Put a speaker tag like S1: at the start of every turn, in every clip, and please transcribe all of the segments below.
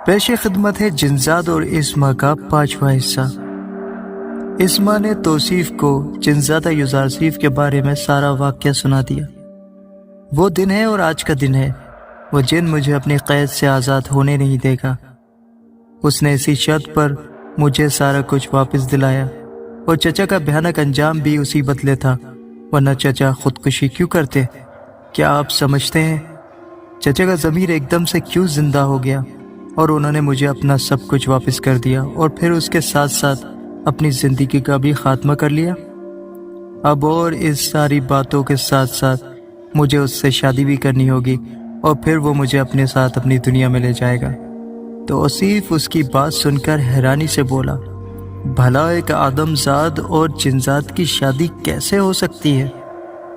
S1: پیش خدمت ہے جنزاد اور اسما کا 5واں حصہ۔ اسما نے توصیف کو جنزادہ یوزارسیف کے بارے میں سارا واقعہ سنا دیا۔ وہ دن ہے اور آج کا دن ہے، وہ جن مجھے اپنی قید سے آزاد ہونے نہیں دے گا۔ اس نے اسی شرط پر مجھے سارا کچھ واپس دلایا، اور چچا کا بھیانک انجام بھی اسی بدلے تھا، ورنہ چچا خودکشی کیوں کرتے؟ کیا آپ سمجھتے ہیں چچا کا ضمیر ایک دم سے کیوں زندہ ہو گیا، اور انہوں نے مجھے اپنا سب کچھ واپس کر دیا، اور پھر اس کے ساتھ ساتھ اپنی زندگی کا بھی خاتمہ کر لیا؟ اب اور اس ساری باتوں کے ساتھ ساتھ مجھے اس سے شادی بھی کرنی ہوگی، اور پھر وہ مجھے اپنے ساتھ اپنی دنیا میں لے جائے گا۔ توصیف اس کی بات سن کر حیرانی سے بولا، بھلا ایک آدم زاد اور جنزاد کی شادی کیسے ہو سکتی ہے؟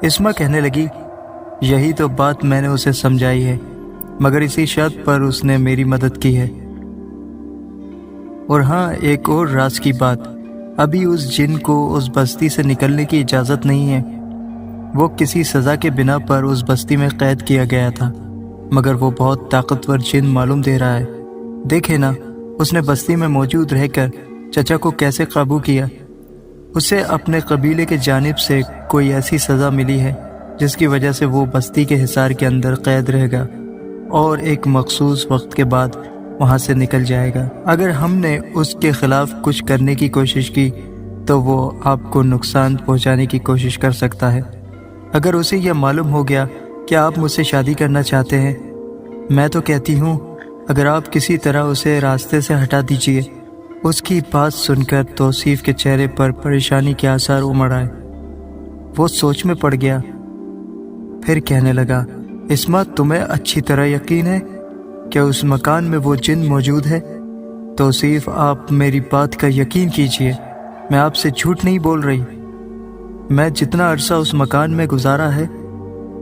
S1: اسما کہنے لگی، یہی تو بات میں نے اسے سمجھائی ہے، مگر اسی شرط پر اس نے میری مدد کی ہے۔ اور ہاں، ایک اور راز کی بات، ابھی اس جن کو اس بستی سے نکلنے کی اجازت نہیں ہے۔ وہ کسی سزا کے بنا پر اس بستی میں قید کیا گیا تھا، مگر وہ بہت طاقتور جن معلوم دے رہا ہے۔ دیکھے نا، اس نے بستی میں موجود رہ کر چچا کو کیسے قابو کیا۔ اسے اپنے قبیلے کے جانب سے کوئی ایسی سزا ملی ہے جس کی وجہ سے وہ بستی کے حصار کے اندر قید رہے گا، اور ایک مخصوص وقت کے بعد وہاں سے نکل جائے گا۔ اگر ہم نے اس کے خلاف کچھ کرنے کی کوشش کی تو وہ آپ کو نقصان پہنچانے کی کوشش کر سکتا ہے۔ اگر اسے یہ معلوم ہو گیا کہ آپ مجھ سے شادی کرنا چاہتے ہیں، میں تو کہتی ہوں اگر آپ کسی طرح اسے راستے سے ہٹا دیجئے۔ اس کی بات سن کر توصیف کے چہرے پر پریشانی کے آثار امڑ آئے۔ وہ سوچ میں پڑ گیا، پھر کہنے لگا، اسما، تمہیں اچھی طرح یقین ہے کہ اس مکان میں وہ جن موجود ہے؟ توصیف، آپ میری بات کا یقین کیجئے، میں آپ سے جھوٹ نہیں بول رہی۔ میں جتنا عرصہ اس مکان میں گزارا ہے،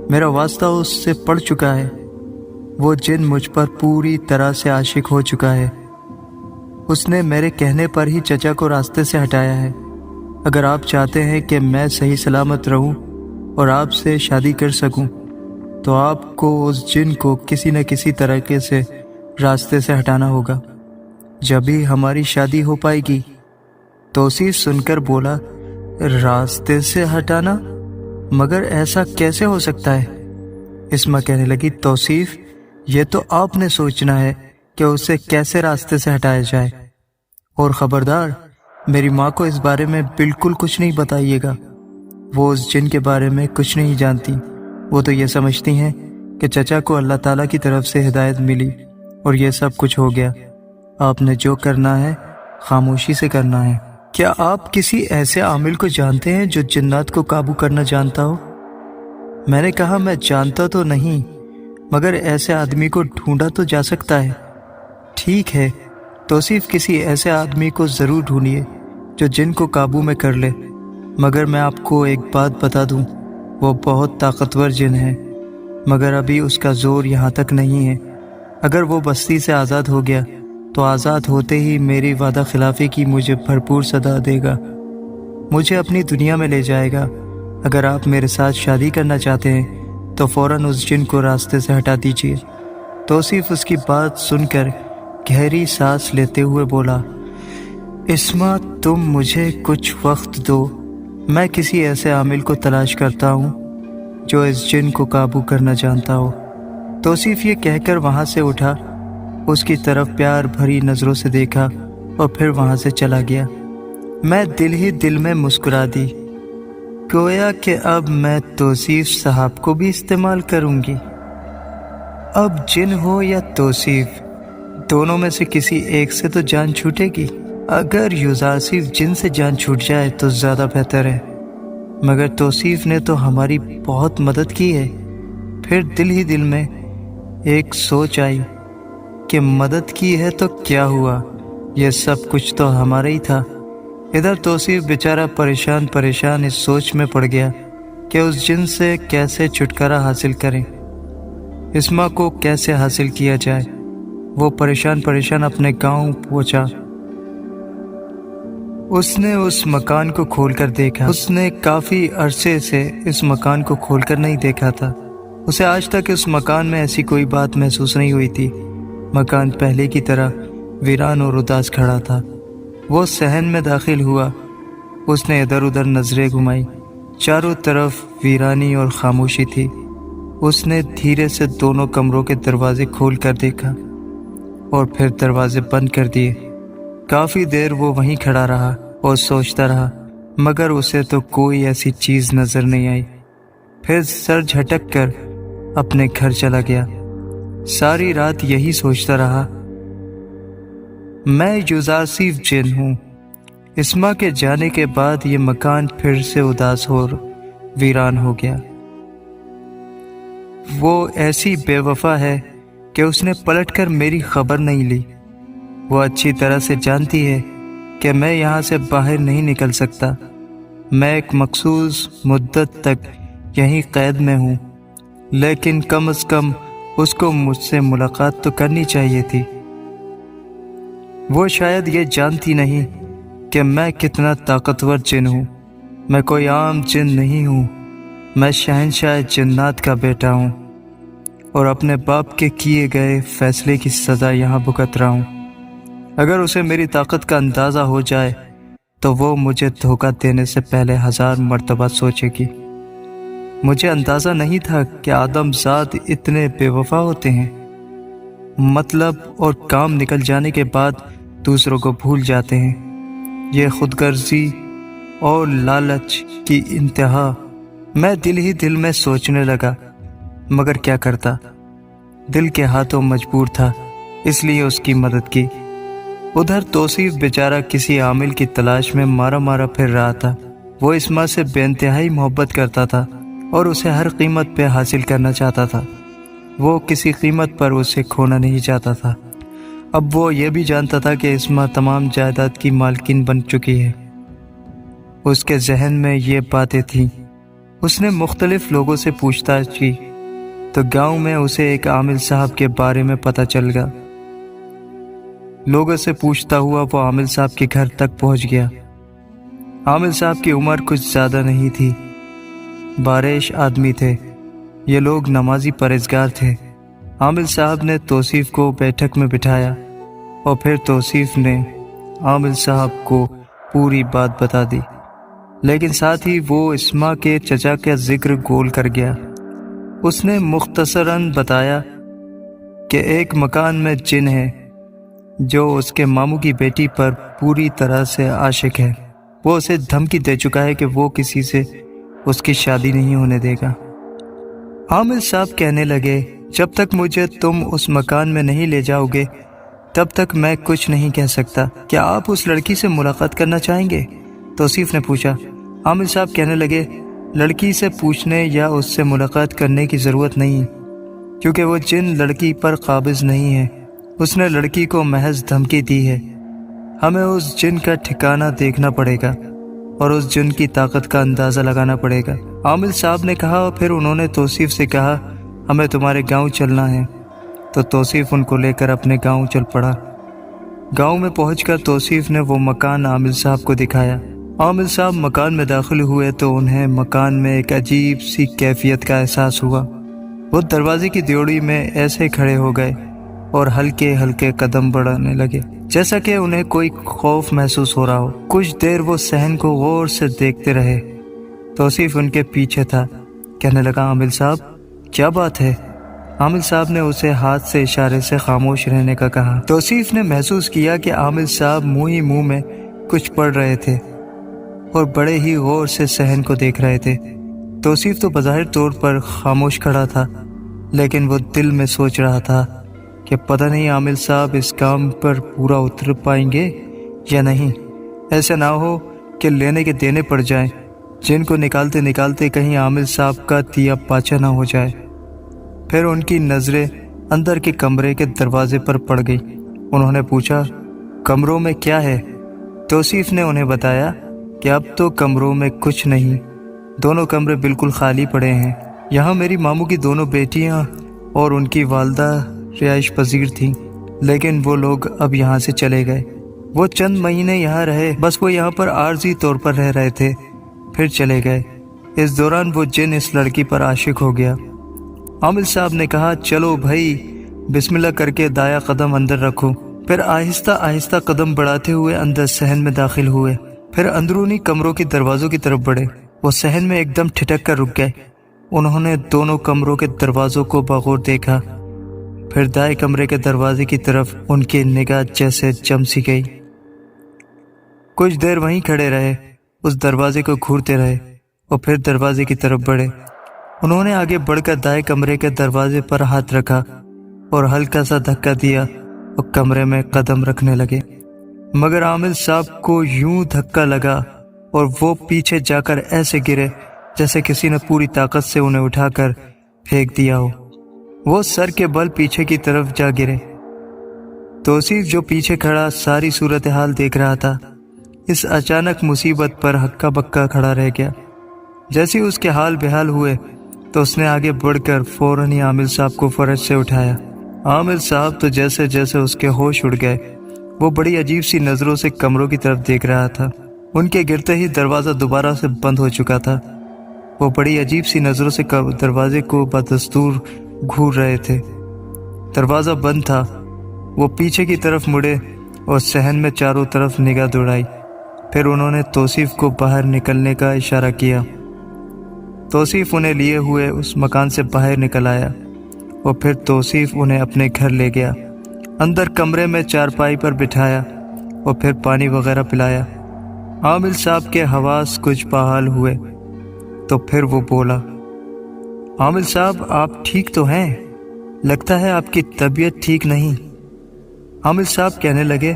S1: میرا واسطہ اس سے پڑ چکا ہے۔ وہ جن مجھ پر پوری طرح سے عاشق ہو چکا ہے۔ اس نے میرے کہنے پر ہی چچا کو راستے سے ہٹایا ہے۔ اگر آپ چاہتے ہیں کہ میں صحیح سلامت رہوں اور آپ سے شادی کر سکوں، تو آپ کو اس جن کو کسی نہ کسی طریقے سے راستے سے ہٹانا ہوگا، جبھی ہماری شادی ہو پائے گی۔ توصیف سن کر بولا، راستے سے ہٹانا؟ مگر ایسا کیسے ہو سکتا ہے؟ اسما کہنے لگی، توصیف، یہ تو آپ نے سوچنا ہے کہ اسے کیسے راستے سے ہٹایا جائے، اور خبردار، میری ماں کو اس بارے میں بالکل کچھ نہیں بتائیے گا۔ وہ اس جن کے بارے میں کچھ نہیں جانتی۔ وہ تو یہ سمجھتی ہیں کہ چچا کو اللہ تعالیٰ کی طرف سے ہدایت ملی اور یہ سب کچھ ہو گیا۔ آپ نے جو کرنا ہے خاموشی سے کرنا ہے۔ کیا آپ کسی ایسے عامل کو جانتے ہیں جو جنات کو قابو کرنا جانتا ہو؟ میں نے کہا، میں جانتا تو نہیں، مگر ایسے آدمی کو ڈھونڈا تو جا سکتا ہے۔ ٹھیک ہے، توصیف، کسی ایسے آدمی کو ضرور ڈھونڈیے جو جن کو قابو میں کر لے، مگر میں آپ کو ایک بات بتا دوں، وہ بہت طاقتور جن ہے، مگر ابھی اس کا زور یہاں تک نہیں ہے۔ اگر وہ بستی سے آزاد ہو گیا تو آزاد ہوتے ہی میری وعدہ خلافی کی مجھے بھرپور صدا دے گا، مجھے اپنی دنیا میں لے جائے گا۔ اگر آپ میرے ساتھ شادی کرنا چاہتے ہیں تو فوراً اس جن کو راستے سے ہٹا دیجیے۔ توصیف اس کی بات سن کر گہری سانس لیتے ہوئے بولا، اسما، تم مجھے کچھ وقت دو، میں کسی ایسے عامل کو تلاش کرتا ہوں جو اس جن کو قابو کرنا جانتا ہو۔ توصیف یہ کہہ کر وہاں سے اٹھا، اس کی طرف پیار بھری نظروں سے دیکھا اور پھر وہاں سے چلا گیا۔ میں دل ہی دل میں مسکرا دی، گویا کہ اب میں توصیف صاحب کو بھی استعمال کروں گی۔ اب جن ہو یا توصیف، دونوں میں سے کسی ایک سے تو جان چھوٹے گی۔ اگر یوزارسیف جن سے جان چھوٹ جائے تو زیادہ بہتر ہے، مگر توصیف نے تو ہماری بہت مدد کی ہے۔ پھر دل ہی دل میں ایک سوچ آئی کہ مدد کی ہے تو کیا ہوا، یہ سب کچھ تو ہمارا ہی تھا۔ ادھر توصیف بیچارہ پریشان پریشان اس سوچ میں پڑ گیا کہ اس جن سے کیسے چھٹکارا حاصل کریں، اسما کو کیسے حاصل کیا جائے۔ وہ پریشان پریشان اپنے گاؤں پہنچا۔ اس نے اس مکان کو کھول کر دیکھا۔ اس نے کافی عرصے سے اس مکان کو کھول کر نہیں دیکھا تھا۔ اسے آج تک اس مکان میں ایسی کوئی بات محسوس نہیں ہوئی تھی مکان پہلے کی طرح ویران اور اداس کھڑا تھا۔ وہ صحن میں داخل ہوا، اس نے ادھر ادھر نظریں گھمائی، چاروں طرف ویرانی اور خاموشی تھی۔ اس نے دھیرے سے دونوں کمروں کے دروازے کھول کر دیکھا اور پھر دروازے بند کر دیے۔ کافی دیر وہ وہیں کھڑا رہا اور سوچتا رہا، مگر اسے تو کوئی ایسی چیز نظر نہیں آئی۔ پھر سر جھٹک کر اپنے گھر چلا گیا۔ ساری رات یہی سوچتا رہا، میں یوزارسیف جن ہوں۔ اسما کے جانے کے بعد یہ مکان پھر سے اداس اور ویران ہو گیا۔ وہ ایسی بے وفا ہے کہ اس نے پلٹ کر میری خبر نہیں لی۔ وہ اچھی طرح سے جانتی ہے کہ میں یہاں سے باہر نہیں نکل سکتا۔ میں ایک مخصوص مدت تک یہیں قید میں ہوں، لیکن کم از کم اس کو مجھ سے ملاقات تو کرنی چاہیے تھی۔ وہ شاید یہ جانتی نہیں کہ میں کتنا طاقتور جن ہوں۔ میں کوئی عام جن نہیں ہوں، میں شہنشاہ جنات کا بیٹا ہوں اور اپنے باپ کے کیے گئے فیصلے کی سزا یہاں بھگت رہا ہوں۔ اگر اسے میری طاقت کا اندازہ ہو جائے تو وہ مجھے دھوکہ دینے سے پہلے 1000 مرتبہ سوچے گی۔ مجھے اندازہ نہیں تھا کہ آدم ذات اتنے بے وفا ہوتے ہیں، مطلب اور کام نکل جانے کے بعد دوسروں کو بھول جاتے ہیں۔ یہ خود غرضی اور لالچ کی انتہا۔ میں دل ہی دل میں سوچنے لگا، مگر کیا کرتا، دل کے ہاتھوں مجبور تھا، اس لیے اس کی مدد کی۔ ادھر توصیف بیچارہ کسی عامل کی تلاش میں مارا مارا پھر رہا تھا۔ وہ اسما سے بے انتہائی محبت کرتا تھا اور اسے ہر قیمت پہ حاصل کرنا چاہتا تھا۔ وہ کسی قیمت پر اسے کھونا نہیں چاہتا تھا۔ اب وہ یہ بھی جانتا تھا کہ اسما تمام جائیداد کی مالکن بن چکی ہے۔ اس کے ذہن میں یہ باتیں تھیں۔ اس نے مختلف لوگوں سے پوچھ تاچھ کی تو گاؤں میں اسے ایک عامل صاحب کے بارے میں پتہ چل گیا۔ لوگوں سے پوچھتا ہوا وہ عامل صاحب کے گھر تک پہنچ گیا۔ عامل صاحب کی عمر کچھ زیادہ نہیں تھی، بارش آدمی تھے۔ یہ لوگ نمازی پرہیزگار تھے۔ عامل صاحب نے توصیف کو بیٹھک میں بٹھایا اور پھر توصیف نے عامل صاحب کو پوری بات بتا دی، لیکن ساتھ ہی وہ اسما کے چچا کا ذکر گول کر گیا۔ اس نے مختصراً بتایا کہ ایک مکان میں جن ہے جو اس کے ماموں کی بیٹی پر پوری طرح سے عاشق ہے۔ وہ اسے دھمکی دے چکا ہے کہ وہ کسی سے اس کی شادی نہیں ہونے دے گا۔ عامل صاحب کہنے لگے، جب تک مجھے تم اس مکان میں نہیں لے جاؤ گے تب تک میں کچھ نہیں کہہ سکتا۔ کیا آپ اس لڑکی سے ملاقات کرنا چاہیں گے؟ توصیف نے پوچھا۔ عامل صاحب کہنے لگے، لڑکی سے پوچھنے یا اس سے ملاقات کرنے کی ضرورت نہیں، کیونکہ وہ جن لڑکی پر قابض نہیں ہے۔ اس نے لڑکی کو محض دھمکی دی ہے۔ ہمیں اس جن کا ٹھکانہ دیکھنا پڑے گا اور اس جن کی طاقت کا اندازہ لگانا پڑے گا۔ عامل صاحب نے کہا، اور پھر انہوں نے توصیف سے کہا، ہمیں تمہارے گاؤں چلنا ہے۔ تو توصیف ان کو لے کر اپنے گاؤں چل پڑا۔ گاؤں میں پہنچ کر توصیف نے وہ مکان عامل صاحب کو دکھایا۔ عامل صاحب مکان میں داخل ہوئے تو انہیں مکان میں ایک عجیب سی کیفیت کا احساس ہوا۔ وہ دروازے کی دیوڑی میں ایسے کھڑے ہو گئے اور ہلکے ہلکے قدم بڑھانے لگے جیسا کہ انہیں کوئی خوف محسوس ہو رہا ہو۔ کچھ دیر وہ صحن کو غور سے دیکھتے رہے۔ توصیف ان کے پیچھے تھا۔ کہنے لگا، عامل صاحب کیا بات ہے؟ عامل صاحب نے اسے ہاتھ سے اشارے سے خاموش رہنے کا کہا۔ توصیف نے محسوس کیا کہ عامل صاحب منہ ہی منہ میں کچھ پڑھ رہے تھے اور بڑے ہی غور سے صحن کو دیکھ رہے تھے۔ توصیف تو بظاہر طور پر خاموش کھڑا تھا، لیکن وہ دل میں سوچ رہا تھا کہ پتہ نہیں عامل صاحب اس کام پر پورا اتر پائیں گے یا نہیں۔ ایسا نہ ہو کہ لینے کے دینے پڑ جائیں، جن کو نکالتے نکالتے کہیں عامل صاحب کا دیا پاچا نہ ہو جائے۔ پھر ان کی نظریں اندر کے کمرے کے دروازے پر پڑ گئی۔ انہوں نے پوچھا، کمروں میں کیا ہے؟ توصیف نے انہیں بتایا کہ اب تو کمروں میں کچھ نہیں، دونوں کمرے بالکل خالی پڑے ہیں۔ یہاں میری ماموں کی دونوں بیٹیاں اور ان کی والدہ رہائش پذیر تھیں، لیکن وہ لوگ اب یہاں سے چلے گئے۔ وہ چند مہینے یہاں رہے، بس وہ یہاں پر عارضی طور پر رہ رہے تھے، پھر چلے گئے۔ اس دوران وہ جن اس لڑکی پر عاشق ہو گیا۔ عامل صاحب نے کہا، چلو بھائی بسم اللہ کر کے دایاں قدم اندر رکھو، پھر آہستہ آہستہ قدم بڑھاتے ہوئے اندر صحن میں داخل ہوئے، پھر اندرونی کمروں کے دروازوں کی طرف بڑھے۔ وہ صحن میں ایک دم ٹھٹک کر رک گئے۔ انہوں نے دونوں کمروں کے دروازوں کو بغور دیکھا، پھر دائیں کمرے کے دروازے کی طرف ان کی نگاہ جیسے جم سی گئی۔ کچھ دیر وہیں کھڑے رہے، اس دروازے کو گھورتے رہے اور پھر دروازے کی طرف بڑھے۔ انہوں نے آگے بڑھ کر دائیں کمرے کے دروازے پر ہاتھ رکھا اور ہلکا سا دھکا دیا اور کمرے میں قدم رکھنے لگے، مگر عامل صاحب کو یوں دھکا لگا اور وہ پیچھے جا کر ایسے گرے جیسے کسی نے پوری طاقت سے انہیں اٹھا کر پھینک دیا ہو۔ وہ سر کے بل پیچھے کی طرف جا گرے۔ توصیف جو پیچھے کھڑا ساری صورتحال دیکھ رہا تھا، اس اچانک مصیبت پر ہکا بکا کھڑا رہ گیا۔ جیسے اس کے حال بحال ہوئے تو اس نے آگے بڑھ کر فوراً ہی عامل صاحب کو فرش سے اٹھایا۔ عامل صاحب تو جیسے جیسے اس کے ہوش اڑ گئے، وہ بڑی عجیب سی نظروں سے کمروں کی طرف دیکھ رہا تھا۔ ان کے گرتے ہی دروازہ دوبارہ سے بند ہو چکا تھا۔ وہ بڑی عجیب سی نظروں سے دروازے کو بدستور گھور رہے تھے۔ دروازہ بند تھا۔ وہ پیچھے کی طرف مڑے اور صحن میں چاروں طرف نگاہ دوڑائی، پھر انہوں نے توصیف کو باہر نکلنے کا اشارہ کیا۔ توصیف انہیں لیے ہوئے اس مکان سے باہر نکل آیا اور پھر توصیف انہیں اپنے گھر لے گیا۔ اندر کمرے میں چارپائی پر بٹھایا اور پھر پانی وغیرہ پلایا۔ عامل صاحب کے حواس کچھ بحال ہوئے تو پھر وہ بولا، عامل صاحب آپ ٹھیک تو ہیں؟ لگتا ہے آپ کی طبیعت ٹھیک نہیں۔ عامل صاحب کہنے لگے،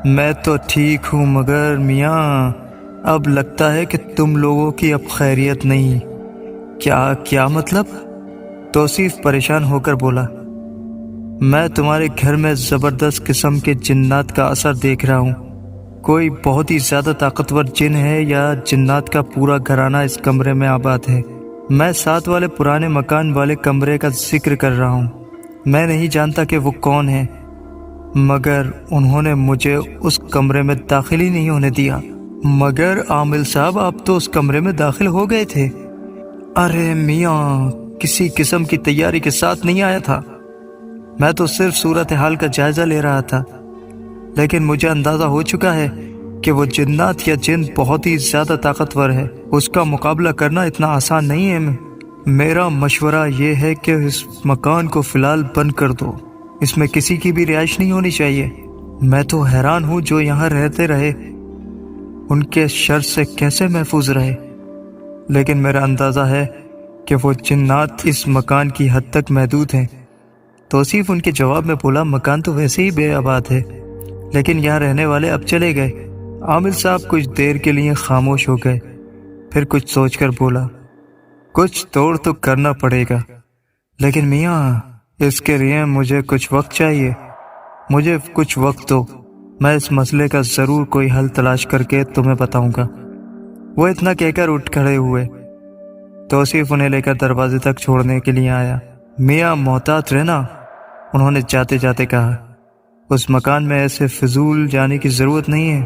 S1: میں تو ٹھیک ہوں مگر میاں اب لگتا ہے کہ تم لوگوں کی اب خیریت نہیں۔ کیا مطلب؟ توصیف پریشان ہو کر بولا، میں تمہارے گھر میں زبردست قسم کے جنات کا اثر دیکھ رہا ہوں۔ کوئی بہت ہی زیادہ طاقتور جن ہے یا جنات کا پورا گھرانہ اس کمرے میں آباد ہے۔ میں ساتھ والے پرانے مکان والے کمرے کا ذکر کر رہا ہوں۔ میں نہیں جانتا کہ وہ کون ہے، مگر انہوں نے مجھے اس کمرے میں داخل ہی نہیں ہونے دیا۔ مگر عامل صاحب آپ تو اس کمرے میں داخل ہو گئے تھے۔ ارے میاں کسی قسم کی تیاری کے ساتھ نہیں آیا تھا، میں تو صرف صورتحال کا جائزہ لے رہا تھا، لیکن مجھے اندازہ ہو چکا ہے کہ وہ جنات یا جن بہت ہی زیادہ طاقتور ہے، اس کا مقابلہ کرنا اتنا آسان نہیں ہے۔ میرا مشورہ یہ ہے کہ اس مکان کو فی الحال بند کر دو، اس میں کسی کی بھی رہائش نہیں ہونی چاہیے۔ میں تو حیران ہوں جو یہاں رہتے رہے ان کے شر سے کیسے محفوظ رہے، لیکن میرا اندازہ ہے کہ وہ جنات اس مکان کی حد تک محدود ہیں۔ توصیف ان کے جواب میں بولا، مکان تو ویسے ہی بے آباد ہے، لیکن یہاں رہنے والے اب چلے گئے۔ عامل صاحب کچھ دیر کے لیے خاموش ہو گئے، پھر کچھ سوچ کر بولا، کچھ توڑ تو کرنا پڑے گا، لیکن میاں اس کے لیے مجھے کچھ وقت چاہیے۔ مجھے کچھ وقت دو، میں اس مسئلے کا ضرور کوئی حل تلاش کر کے تمہیں بتاؤں گا۔ وہ اتنا کہہ کر اٹھ کھڑے ہوئے۔ توصیف انہیں لے کر دروازے تک چھوڑنے کے لیے آیا۔ میاں محتاط رہنا، انہوں نے جاتے جاتے کہا، اس مکان میں ایسے فضول جانے کی ضرورت نہیں ہے،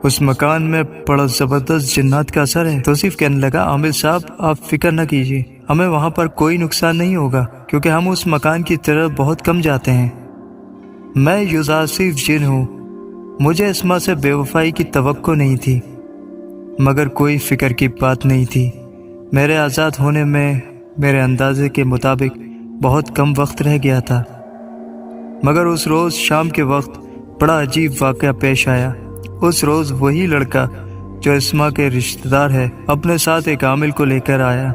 S1: اس مکان میں بڑا زبردست جنات کا اثر ہے۔ توصیف کہنے لگا، عامل صاحب آپ فکر نہ کیجیے، ہمیں وہاں پر کوئی نقصان نہیں ہوگا، کیونکہ ہم اس مکان کی طرف بہت کم جاتے ہیں۔ میں یوزاسیف جن ہوں، مجھے اسما سے بے وفائی کی توقع نہیں تھی، مگر کوئی فکر کی بات نہیں تھی۔ میرے آزاد ہونے میں میرے اندازے کے مطابق بہت کم وقت رہ گیا تھا، مگر اس روز شام کے وقت بڑا عجیب واقعہ پیش آیا۔ اس روز وہی لڑکا جو اسما کے رشتہ دار ہے اپنے ساتھ ایک عامل کو لے کر آیا۔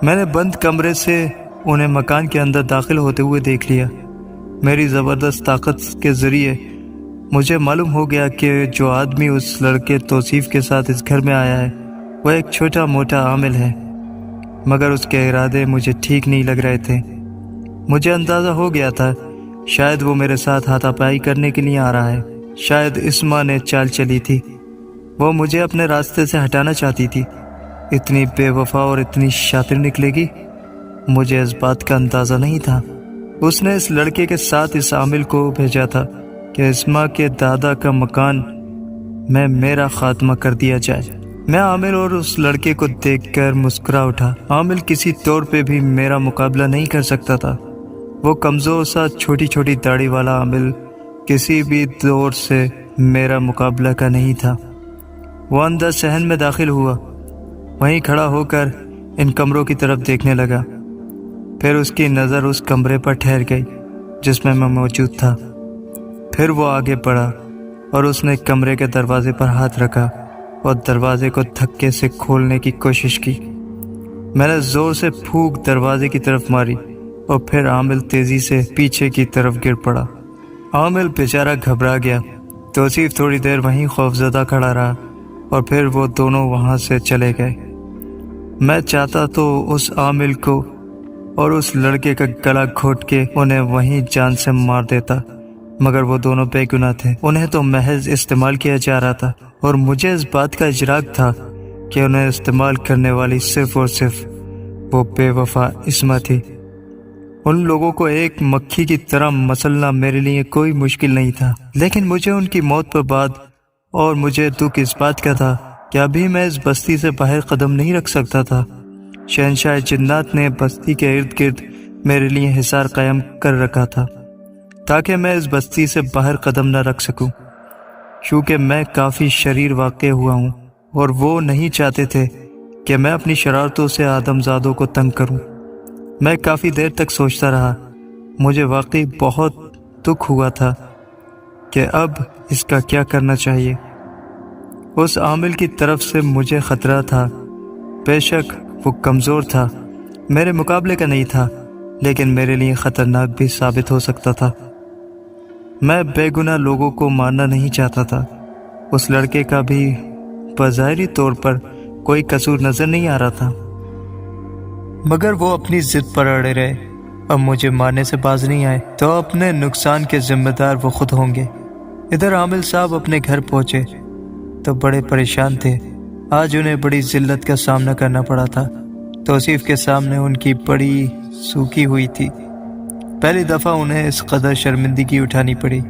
S1: میں نے بند کمرے سے انہیں مکان کے اندر داخل ہوتے ہوئے دیکھ لیا۔ میری زبردست طاقت کے ذریعے مجھے معلوم ہو گیا کہ جو آدمی اس لڑکے توصیف کے ساتھ اس گھر میں آیا ہے وہ ایک چھوٹا موٹا عامل ہے، مگر اس کے ارادے مجھے ٹھیک نہیں لگ رہے تھے۔ مجھے اندازہ ہو گیا تھا شاید وہ میرے ساتھ ہاتھا پائی کرنے کے لیے آ رہا ہے، شاید اسما نے چال چلی تھی، وہ مجھے اپنے راستے سے ہٹانا چاہتی تھی۔ اتنی بے وفا اور اتنی شاطر نکلے گی، مجھے اس بات کا اندازہ نہیں تھا۔ اس نے اس لڑکے کے ساتھ اس عامل کو بھیجا تھا کہ اسما کے دادا کا مکان میں میرا خاتمہ کر دیا جائے۔ میں عامل اور اس لڑکے کو دیکھ کر مسکرا اٹھا۔ عامل کسی طور پہ بھی میرا مقابلہ نہیں کر سکتا تھا، وہ کمزور سا چھوٹی چھوٹی داڑھی والا عامل کسی بھی دور سے میرا مقابلہ کا نہیں تھا۔ وہ اندر صحن میں داخل ہوا، وہیں کھڑا ہو کر ان کمروں کی طرف دیکھنے لگا۔ پھر اس کی نظر اس کمرے پر ٹھہر گئی جس میں موجود تھا۔ پھر وہ آگے بڑھا اور اس نے کمرے کے دروازے پر ہاتھ رکھا اور دروازے کو دھکے سے کھولنے کی کوشش کی۔ میں نے زور سے پھونک دروازے کی طرف ماری اور پھر عامل تیزی سے پیچھے کی طرف گر پڑا۔ عامل بیچارہ گھبرا گیا۔ توصیف تھوڑی دیر وہیں خوفزدہ کھڑا رہا اور پھر وہ دونوں وہاں سے چلے گئے۔ میں چاہتا تو اس عامل کو اور اس لڑکے کا گلا گھونٹ کے انہیں وہیں جان سے مار دیتا، مگر وہ دونوں بے گناہ تھے۔ انہیں تو محض استعمال کیا جا رہا تھا اور مجھے اس بات کا ادراک تھا کہ انہیں استعمال کرنے والی صرف اور صرف وہ بے وفا اسما تھی۔ ان لوگوں کو ایک مکھی کی طرح مسلنا میرے لیے کوئی مشکل نہیں تھا، لیکن مجھے ان کی موت پر بعد اور مجھے دکھ اس بات کا تھا کہ ابھی میں اس بستی سے باہر قدم نہیں رکھ سکتا تھا۔ شہنشاہ جنات نے بستی کے ارد گرد میرے لیے حصار قائم کر رکھا تھا تاکہ میں اس بستی سے باہر قدم نہ رکھ سکوں، کیونکہ میں کافی شریر واقع ہوا ہوں اور وہ نہیں چاہتے تھے کہ میں اپنی شرارتوں سے آدم زادوں کو تنگ کروں۔ میں کافی دیر تک سوچتا رہا۔ مجھے واقعی بہت دکھ ہوا تھا کہ اب اس کا کیا کرنا چاہیے۔ اس عامل کی طرف سے مجھے خطرہ تھا، بے شک وہ کمزور تھا، میرے مقابلے کا نہیں تھا، لیکن میرے لیے خطرناک بھی ثابت ہو سکتا تھا۔ میں بے گناہ لوگوں کو مارنا نہیں چاہتا تھا۔ اس لڑکے کا بھی بظاہری طور پر کوئی قصور نظر نہیں آ رہا تھا، مگر وہ اپنی ضد پر اڑے رہے اور مجھے مارنے سے باز نہیں آئے تو اپنے نقصان کے ذمہ دار وہ خود ہوں گے۔ ادھر عامل صاحب اپنے گھر پہنچے تو بڑے پریشان تھے۔ آج انہیں بڑی ذلت کا سامنا کرنا پڑا تھا۔ توصیف کے سامنے ان کی بڑی سوکھی ہوئی تھی۔ پہلی دفعہ انہیں اس قدر شرمندگی اٹھانی پڑی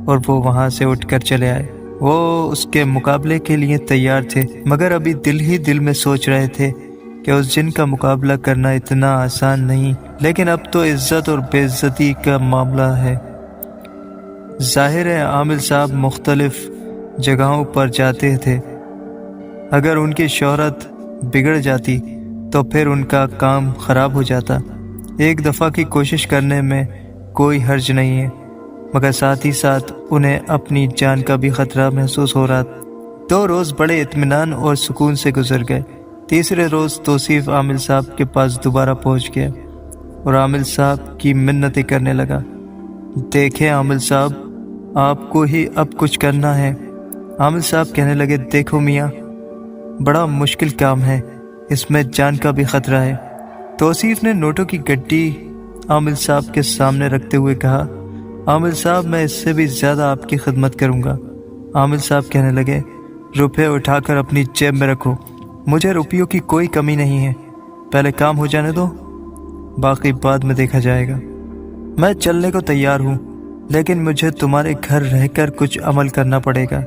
S1: اور وہ وہاں سے اٹھ کر چلے آئے۔ وہ اس کے مقابلے کے لیے تیار تھے، مگر ابھی دل ہی دل میں سوچ رہے تھے کہ اس جن کا مقابلہ کرنا اتنا آسان نہیں، لیکن اب تو عزت اور بے عزتی کا معاملہ ہے۔ ظاہر ہے عامل صاحب مختلف جگہوں پر جاتے تھے، اگر ان کی شہرت بگڑ جاتی تو پھر ان کا کام خراب ہو جاتا۔ ایک دفعہ کی کوشش کرنے میں کوئی حرج نہیں ہے، مگر ساتھ ہی ساتھ انہیں اپنی جان کا بھی خطرہ محسوس ہو رہا۔ 2 روز بڑے اطمینان اور سکون سے گزر گئے۔ تیسرے روز توصیف عامل صاحب کے پاس دوبارہ پہنچ گیا اور عامل صاحب کی منتیں کرنے لگا۔ دیکھیں عامل صاحب، آپ کو ہی اب کچھ کرنا ہے۔ عامل صاحب کہنے لگے، دیکھو میاں، بڑا مشکل کام ہے، اس میں جان کا بھی خطرہ ہے۔ توصیف نے نوٹوں کی گڈی عامل صاحب کے سامنے رکھتے ہوئے کہا، عامل صاحب میں اس سے بھی زیادہ آپ کی خدمت کروں گا۔ عامل صاحب کہنے لگے، روپے اٹھا کر اپنی جیب میں رکھو، مجھے روپیوں کی کوئی کمی نہیں ہے، پہلے کام ہو جانے دو، باقی بعد میں دیکھا جائے گا۔ میں چلنے کو تیار ہوں، لیکن مجھے تمہارے گھر رہ کر کچھ عمل کرنا پڑے گا،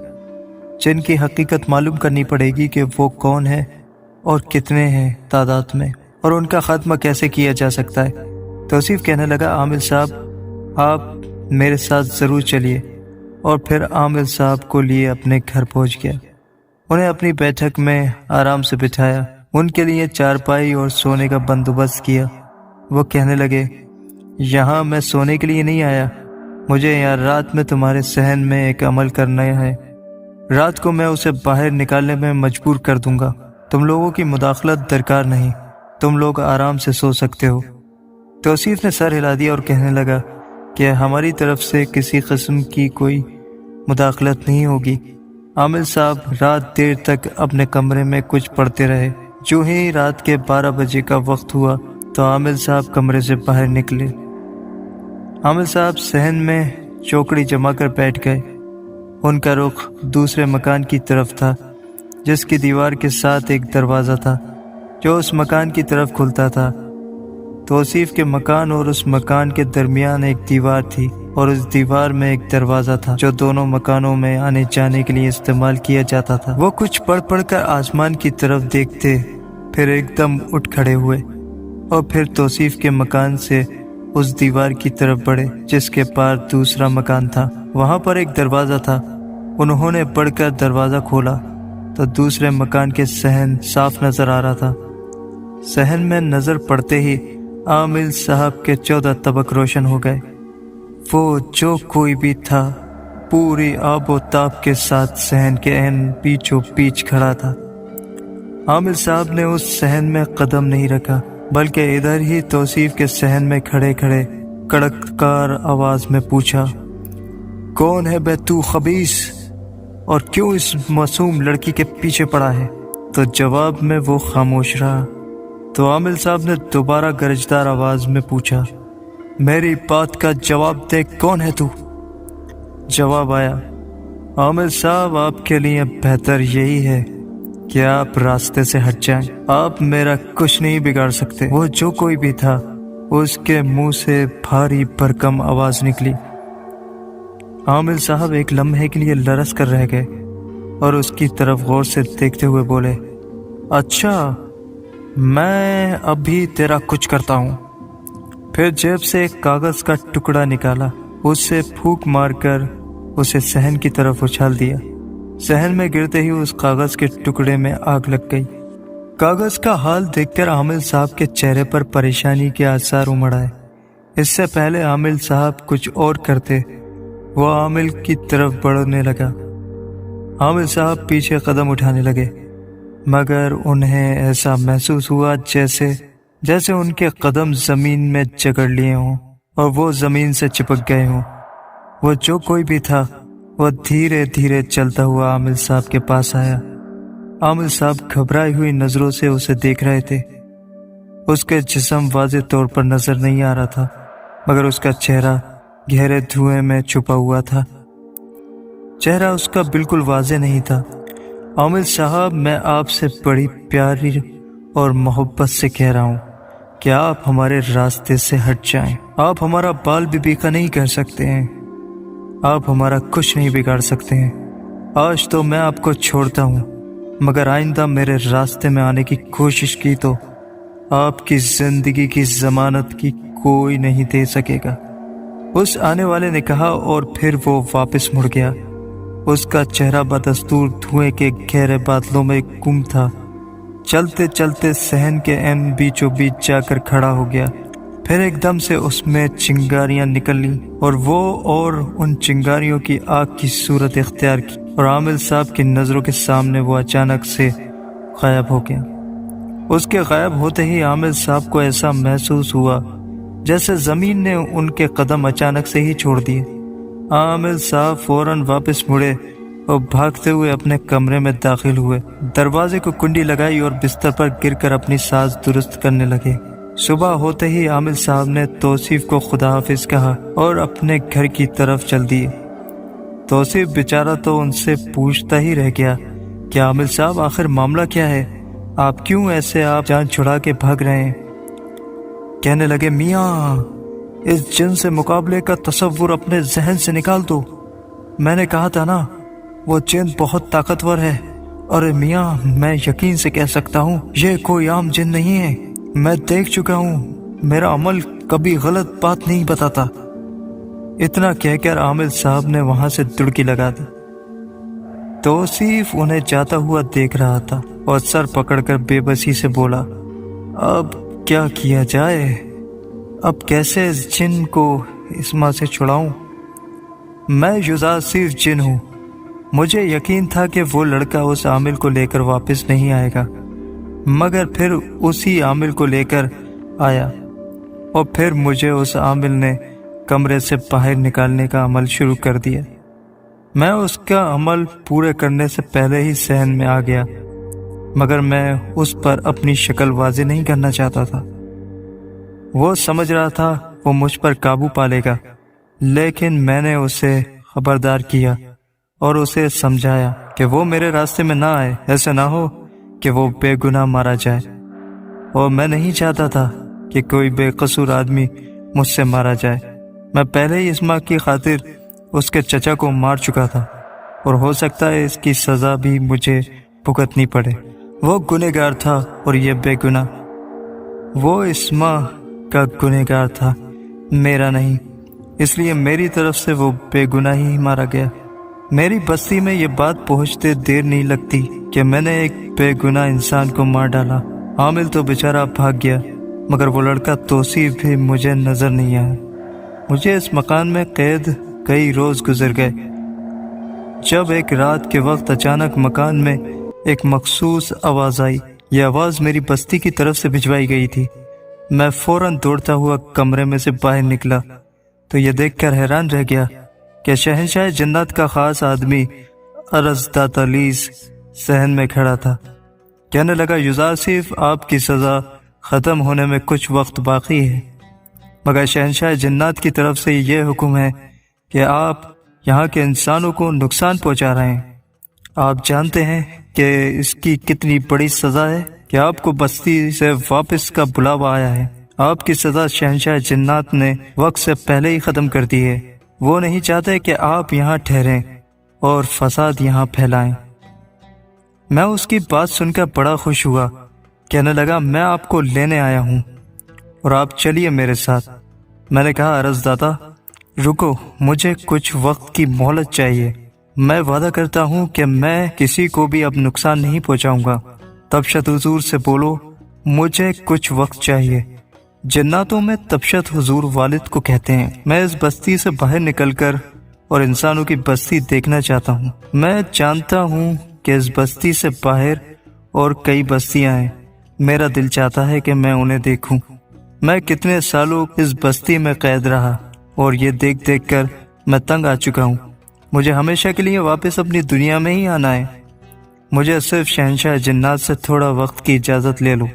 S1: جن کی حقیقت معلوم کرنی پڑے گی کہ وہ کون ہے اور کتنے ہیں تعداد میں، اور ان کا خاتمہ کیسے کیا جا سکتا ہے۔ توصیف کہنے لگا، عامل صاحب آپ میرے ساتھ ضرور چلیے، اور پھر عامل صاحب کو لیے اپنے گھر پہنچ گیا۔ انہیں اپنی بیٹھک میں آرام سے بٹھایا، ان کے لیے چارپائی اور سونے کا بندوبست کیا۔ وہ کہنے لگے، یہاں میں سونے کے لیے نہیں آیا، مجھے یہاں رات میں تمہارے صحن میں ایک عمل کرنا ہے، رات کو میں اسے باہر نکالنے میں مجبور کر دوں گا۔ تم لوگوں کی مداخلت درکار نہیں، تم لوگ آرام سے سو سکتے ہو۔ توصیف نے سر ہلا دیا اور کہنے لگا کہ ہماری طرف سے کسی قسم کی کوئی مداخلت نہیں ہوگی۔ عامل صاحب رات دیر تک اپنے کمرے میں کچھ پڑھتے رہے۔ جو ہی رات کے 12 بجے کا وقت ہوا تو عامل صاحب کمرے سے باہر نکلے۔ عامل صاحب صحن میں چوکڑی جما کر بیٹھ گئے۔ ان کا رخ دوسرے مکان کی طرف تھا، جس کی دیوار کے ساتھ ایک دروازہ تھا جو اس مکان کی طرف کھلتا تھا۔ توصیف کے مکان اور اس مکان کے درمیان ایک دیوار تھی، اور اس دیوار میں ایک دروازہ تھا جو دونوں مکانوں میں آنے جانے کے لیے استعمال کیا جاتا تھا۔ وہ کچھ پڑھ کر آسمان کی طرف دیکھتے، پھر ایک دم اٹھ کھڑے ہوئے اور پھر توصیف کے مکان سے اس دیوار کی طرف بڑھے جس کے پار دوسرا مکان تھا۔ وہاں پر ایک دروازہ تھا۔ انہوں نے بڑھ کر دروازہ کھولا تو دوسرے مکان کے صحن صاف نظر آ رہا تھا۔ صحن میں نظر پڑتے ہی عامل صاحب کے 14 طبق روشن ہو گئے۔ وہ جو کوئی بھی تھا پوری آب و تاب کے ساتھ صحن کے عین بیچوں بیچ کھڑا تھا۔ عامل صاحب نے اس صحن میں قدم نہیں رکھا بلکہ ادھر ہی توصیف کے صحن میں کھڑے کھڑے کڑککار آواز میں پوچھا، کون ہے بے تو خبیث، اور کیوں اس معصوم لڑکی کے پیچھے پڑا ہے؟ تو جواب میں وہ خاموش رہا۔ تو عامل صاحب نے دوبارہ گرجدار آواز میں پوچھا، میری بات کا جواب دے، کون ہے تو؟ جواب آیا، عامل صاحب آپ کے لیے بہتر یہی ہے کہ آپ راستے سے ہٹ جائیں، آپ میرا کچھ نہیں بگاڑ سکتے۔ وہ جو کوئی بھی تھا اس کے منہ سے بھاری بھرکم آواز نکلی۔ عامل صاحب ایک لمحے کے لیے لرز کر رہ گئے اور اس کی طرف غور سے دیکھتے ہوئے بولے، اچھا میں ابھی تیرا کچھ کرتا ہوں۔ پھر جیب سے ایک کاغذ کا ٹکڑا نکالا، اس سے پھونک مار کر اسے صحن کی طرف اچھال دیا۔ صحن میں گرتے ہی اس کاغذ کے ٹکڑے میں آگ لگ گئی۔ کاغذ کا حال دیکھ کر عامل صاحب کے چہرے پر پریشانی کے آثار امڑ آئے۔ اس سے پہلے عامل صاحب کچھ اور کرتے، وہ عامل کی طرف بڑھنے لگا۔ عامل صاحب پیچھے قدم اٹھانے لگے مگر انہیں ایسا محسوس ہوا جیسے ان کے قدم زمین میں جگڑ لیے ہوں اور وہ زمین سے چپک گئے ہوں۔ وہ جو کوئی بھی تھا وہ دھیرے دھیرے چلتا ہوا عامل صاحب کے پاس آیا۔ عامل صاحب گھبرائی ہوئی نظروں سے اسے دیکھ رہے تھے۔ اس کے جسم واضح طور پر نظر نہیں آ رہا تھا مگر اس کا چہرہ گہرے دھوئیں میں چھپا ہوا تھا۔ چہرہ اس کا بالکل واضح نہیں تھا۔ عامل صاحب، میں آپ سے بڑی پیاری اور محبت سے کہہ رہا ہوں کہ آپ ہمارے راستے سے ہٹ جائیں۔ آپ ہمارا بال بھی بیکا نہیں کر سکتے ہیں، آپ ہمارا کچھ نہیں بگاڑ سکتے ہیں۔ آج تو میں آپ کو چھوڑتا ہوں مگر آئندہ میرے راستے میں آنے کی کوشش کی تو آپ کی زندگی کی ضمانت کی کوئی نہیں دے سکے گا۔ اس آنے والے نے کہا اور پھر وہ واپس مڑ گیا۔ اس کا چہرہ بدستور دھوئیں کے گہرے بادلوں میں گم تھا۔ چلتے چلتے صحن کے عین بیچوں بیچ جا کر کھڑا ہو گیا۔ پھر ایک دم سے اس میں چنگاریاں نکلیں اور ان چنگاریوں کی آگ کی صورت اختیار کی اور عامل صاحب کی نظروں کے سامنے وہ اچانک سے غائب ہو گیا۔ اس کے غائب ہوتے ہی عامل صاحب کو ایسا محسوس ہوا جیسے زمین نے ان کے قدم اچانک سے ہی چھوڑ دیے۔ عامل صاحب فوراً واپس مڑے اور بھاگتے ہوئے اپنے کمرے میں داخل ہوئے، دروازے کو کنڈی لگائی اور بستر پر گر کر اپنی ساز درست کرنے لگے۔ صبح ہوتے ہی عامل صاحب نے توصیف کو خدا حافظ کہا اور اپنے گھر کی طرف چل دیے۔ توصیف بیچارہ تو ان سے پوچھتا ہی رہ گیا کہ عامل صاحب آخر معاملہ کیا ہے، آپ کیوں ایسے آپ جان چھڑا کے بھاگ رہے ہیں؟ کہنے لگے، میاں اس جن سے مقابلے کا تصور اپنے ذہن سے نکال دو۔ میں نے کہا تھا نا وہ جن بہت طاقتور ہے، اور میاں میں یقین سے کہہ سکتا ہوں یہ کوئی عام جن نہیں ہے، میں دیکھ چکا ہوں، میرا عمل کبھی غلط بات نہیں بتاتا۔ اتنا کہہ کر عامل صاحب نے وہاں سے دڑکی لگا دی۔ توصیف انہیں جاتا ہوا دیکھ رہا تھا اور سر پکڑ کر بے بسی سے بولا، اب کیا کیا جائے؟ اب کیسے اس جن کو اس ماں سے چھڑاؤں؟ میں یوزاسیف جن ہوں، مجھے یقین تھا کہ وہ لڑکا اس عامل کو لے کر واپس نہیں آئے گا، مگر پھر اسی عامل کو لے کر آیا اور پھر مجھے اس عامل نے کمرے سے باہر نکالنے کا عمل شروع کر دیا۔ میں اس کا عمل پورے کرنے سے پہلے ہی صحن میں آ گیا، مگر میں اس پر اپنی شکل واضح نہیں کرنا چاہتا تھا۔ وہ سمجھ رہا تھا وہ مجھ پر قابو پا لے گا، لیکن میں نے اسے خبردار کیا اور اسے سمجھایا کہ وہ میرے راستے میں نہ آئے، ایسا نہ ہو کہ وہ بے گناہ مارا جائے، اور میں نہیں چاہتا تھا کہ کوئی بے قصور آدمی مجھ سے مارا جائے۔ میں پہلے ہی اس ماں کی خاطر اس کے چچا کو مار چکا تھا اور ہو سکتا ہے اس کی سزا بھی مجھے بھگتنی پڑے۔ وہ گنہگار تھا اور یہ بے گناہ۔ وہ اس ماں کا گنہگار تھا، میرا نہیں، اس لیے میری طرف سے وہ بے گناہی ہی مارا گیا۔ میری بستی میں یہ بات پہنچتے دیر نہیں لگتی کہ میں نے ایک بے گناہ انسان کو مار ڈالا۔ عامل تو بیچارہ بھاگ گیا، مگر وہ لڑکا توصیف بھی مجھے نظر نہیں آیا۔ مجھے اس مکان میں قید کئی روز گزر گئے، جب ایک رات کے وقت اچانک مکان میں ایک مخصوص آواز آئی۔ یہ آواز میری بستی کی طرف سے بھجوائی گئی تھی۔ میں فوراً دوڑتا ہوا کمرے میں سے باہر نکلا تو یہ دیکھ کر حیران رہ گیا کہ شہنشاہ جنات کا خاص آدمی ارزداتالیس صحن میں کھڑا تھا۔ کہنے لگا، یوزرسیف، آپ کی سزا ختم ہونے میں کچھ وقت باقی ہے، مگر شہنشاہ جنات کی طرف سے یہ حکم ہے کہ آپ یہاں کے انسانوں کو نقصان پہنچا رہے ہیں۔ آپ جانتے ہیں کہ اس کی کتنی بڑی سزا ہے کہ آپ کو بستی سے واپس کا بلاوا آیا ہے۔ آپ کی سزا شہنشاہ جنات نے وقت سے پہلے ہی ختم کر دی ہے۔ وہ نہیں چاہتے کہ آپ یہاں ٹھہریں اور فساد یہاں پھیلائیں۔ میں اس کی بات سن کر بڑا خوش ہوا۔ کہنے لگا، میں آپ کو لینے آیا ہوں اور آپ چلیے میرے ساتھ۔ میں نے کہا، ارزداتا رکو، مجھے کچھ وقت کی مہلت چاہیے۔ میں وعدہ کرتا ہوں کہ میں کسی کو بھی اب نقصان نہیں پہنچاؤں گا۔ تبشت حضور سے بولو مجھے کچھ وقت چاہیے۔ جناتوں میں تبشت حضور والد کو کہتے ہیں۔ میں اس بستی سے باہر نکل کر اور انسانوں کی بستی دیکھنا چاہتا ہوں۔ میں جانتا ہوں کہ اس بستی سے باہر اور کئی بستیاں ہیں۔ میرا دل چاہتا ہے کہ میں انہیں دیکھوں۔ میں کتنے سالوں اس بستی میں قید رہا اور یہ دیکھ دیکھ کر میں تنگ آ چکا ہوں۔ مجھے ہمیشہ کے لیے واپس اپنی دنیا میں ہی آنا ہے۔ مجھے صرف شہنشاہ جنات سے تھوڑا وقت کی اجازت لے لو۔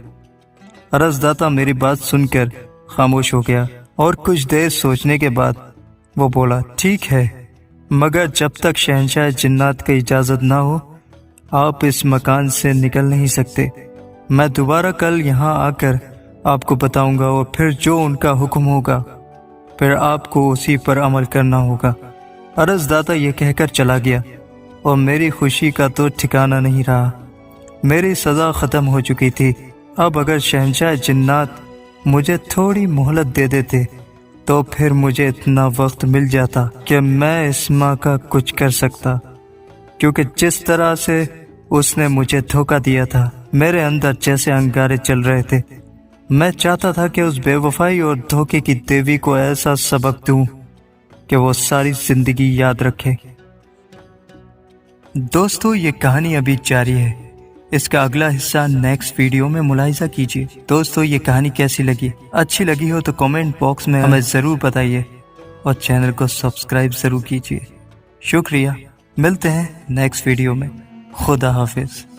S1: ارزداتا میری بات سن کر خاموش ہو گیا اور کچھ دیر سوچنے کے بعد وہ بولا، ٹھیک ہے، مگر جب تک شہنشاہ جنات کی اجازت نہ ہو آپ اس مکان سے نکل نہیں سکتے۔ میں دوبارہ کل یہاں آ کر آپ کو بتاؤں گا اور پھر جو ان کا حکم ہوگا پھر آپ کو اسی پر عمل کرنا ہوگا۔ ارزداتا یہ کہہ کر چلا گیا اور میری خوشی کا تو ٹھکانہ نہیں رہا۔ میری سزا ختم ہو چکی تھی۔ اب اگر شہنشاہ جنات مجھے تھوڑی مہلت دے دیتے تو پھر مجھے اتنا وقت مل جاتا کہ میں اس ماں کا کچھ کر سکتا، کیونکہ جس طرح سے اس نے مجھے دھوکہ دیا تھا میرے اندر جیسے انگارے چل رہے تھے۔ میں چاہتا تھا کہ اس بے وفائی اور دھوکے کی دیوی کو ایسا سبق دوں کہ وہ ساری زندگی یاد رکھے۔ دوستو، یہ کہانی ابھی جاری ہے۔ اس کا اگلا حصہ نیکسٹ ویڈیو میں ملاحظہ کیجیے۔ دوستو، یہ کہانی کیسی لگی؟ اچھی لگی ہو تو کامنٹ باکس میں ہمیں ضرور بتائیے اور چینل کو سبسکرائب ضرور کیجیے۔ شکریہ، ملتے ہیں نیکسٹ ویڈیو میں۔ خدا حافظ۔